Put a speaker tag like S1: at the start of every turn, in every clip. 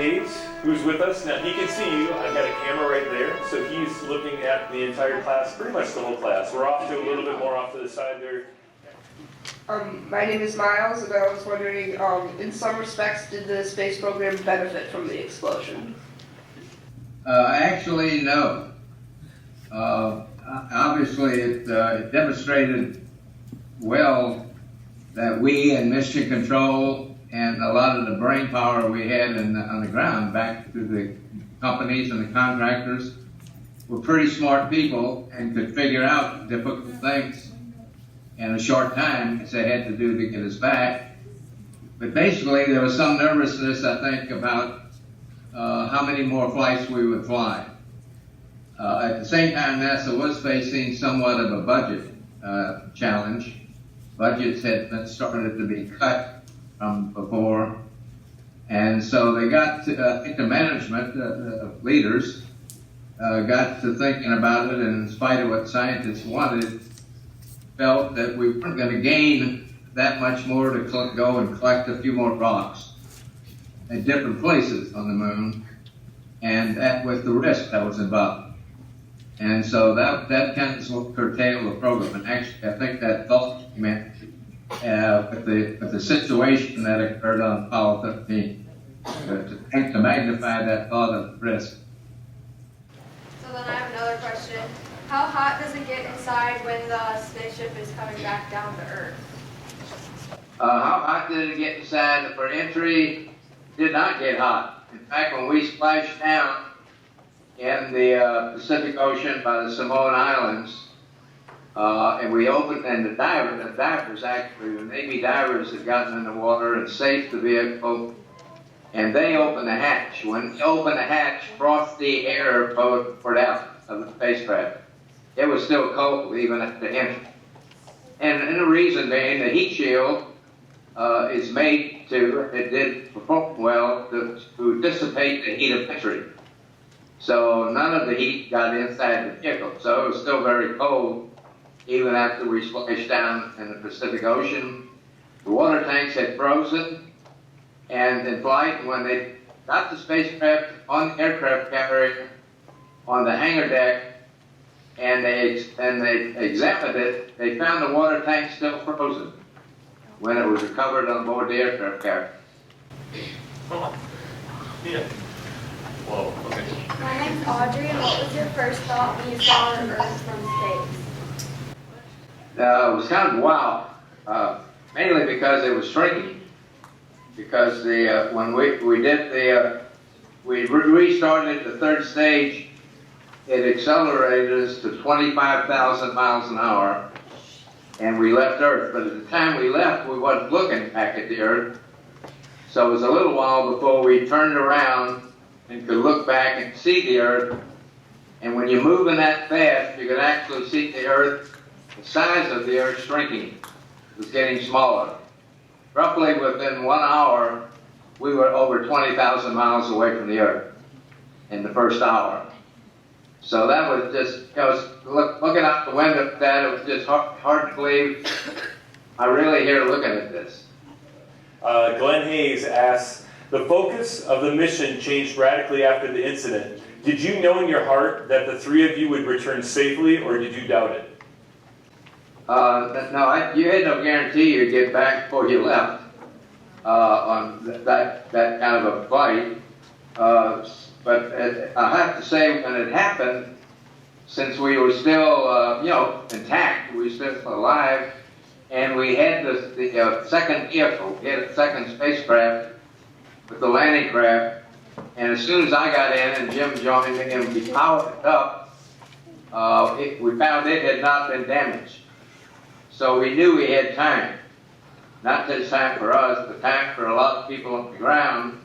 S1: Haise, who's with us. Now he can see you. I've got a camera right there, so he's looking at the entire class, pretty much the whole class. We're off to a little bit more off to the side there.
S2: My name is Miles, and I was wondering, in some respects, did the space program benefit from the explosion?
S3: Actually, no. Obviously, it demonstrated well that we and Mission Control and a lot of the brain power we had on the ground back to the companies and the contractors were pretty smart people and could figure out difficult things in a short time, as they had to do to get us back. But basically, there was some nervousness, I think, about how many more flights we would fly. At the same time, NASA was facing somewhat of a budget challenge. Budgets had been started to be cut from before. And so they got to, I think the management, leaders, got to thinking about it, and in spite of what scientists wanted, felt that we weren't going to gain that much more to go and collect a few more rocks at different places on the moon, and that with the risk that was involved. And so that kind of curtailed the program. And actually, I think that thought meant with the situation that occurred on Apollo 13, to magnify that thought of risk.
S4: So then I have another question. How hot does it get inside when the spaceship is coming back down to Earth?
S3: How hot did it get inside? For entry, did not get hot. In fact, when we splashed down in the Pacific Ocean by the Samoan Islands, and we opened, and the divers actually, the Navy divers had gotten in the water and saved the vehicle, and they opened the hatch. When they opened the hatch, frosty air poured out of the spacecraft. It was still cold even at the entry. And the reason being, the heat shield is made it did perform well to dissipate the heat of entry. So none of the heat got inside the vehicle. So it was still very cold even after we splashed down in the Pacific Ocean. The water tanks had frozen, and in flight, when they got the spacecraft on the aircraft carrier on the hangar deck, and they examined it, they found the water tank still frozen when it was recovered on board the aircraft carrier.
S1: Oh, yeah. Whoa, okay.
S4: My name's Audrey, and what was your first thought when you saw the Earth from space?
S3: It was kind of wow, mainly because it was shrinking. Because when we restarted the third stage, it accelerated us to 25,000 miles an hour, and we left Earth. But at the time we left, we wasn't looking back at the Earth. So it was a little while before we turned around and could look back and see the Earth. And when you're moving that fast, you could actually see the Earth, the size of the Earth shrinking. It was getting smaller. Roughly within 1 hour, we were over 20,000 miles away from the Earth in the first hour. So that was just, looking out the window at that, it was just hard to believe. I really here looking at this.
S1: Glenn Haise asks, the focus of the mission changed radically after the incident. Did you know in your heart that the three of you would return safely, or did you doubt it?
S3: No, you had no guarantee you'd get back before you left on that kind of a flight. But I have to say, when it happened, since we were still, intact, we were still alive, and we had the second vehicle, we had a second spacecraft with the landing craft, and as soon as I got in and Jim joined me and we powered it up, we found it had not been damaged. So we knew we had time. Not just time for us, but time for a lot of people on the ground,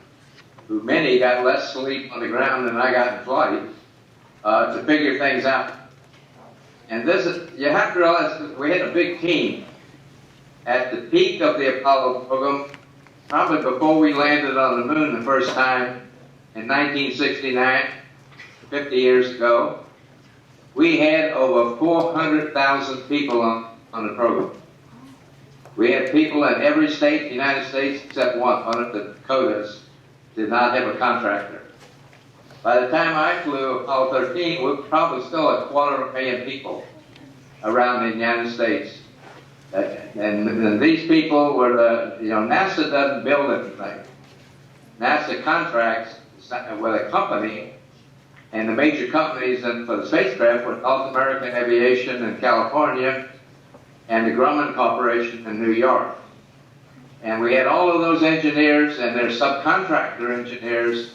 S3: who many got less sleep on the ground than I got in flight, to figure things out. And you have to realize that we had a big team. At the peak of the Apollo program, probably before we landed on the moon the first time in 1969, 50 years ago, we had over 400,000 people on the program. We had people in every state in the United States except one of the Dakotas, did not have a contractor. By the time I flew Apollo 13, we were probably still 250,000 people around the United States. And these people were NASA doesn't build anything. NASA contracts with a company, and the major companies for the spacecraft were North American Aviation in California and the Grumman Corporation in New York. And we had all of those engineers and their subcontractor engineers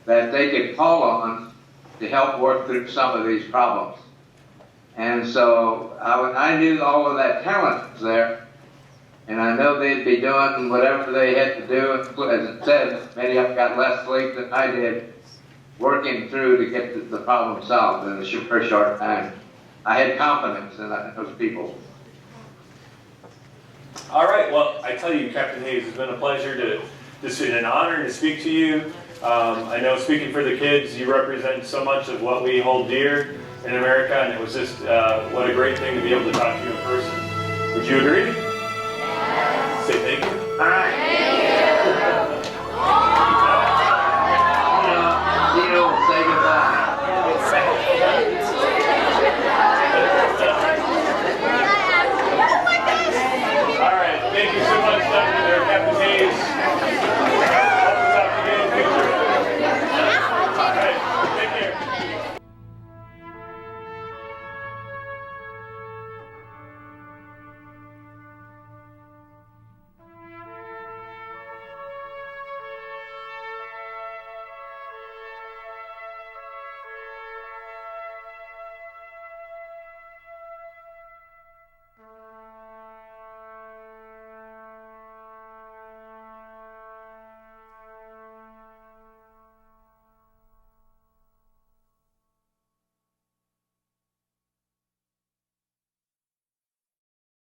S3: that they could call on to help work through some of these problems. And so I knew all of that talent was there, and I know they'd be doing whatever they had to do. As it said, many of them got less sleep than I did, working through to get the problem solved in a very short time. I had confidence in those people.
S1: All right, well, I tell you, Captain Haise, it's been a pleasure an honor to speak to you. I know speaking for the kids, you represent so much of what we hold dear in America, and it was just what a great thing to be able to talk to you in person. Would you agree? Yes. Say thank you.
S3: All right.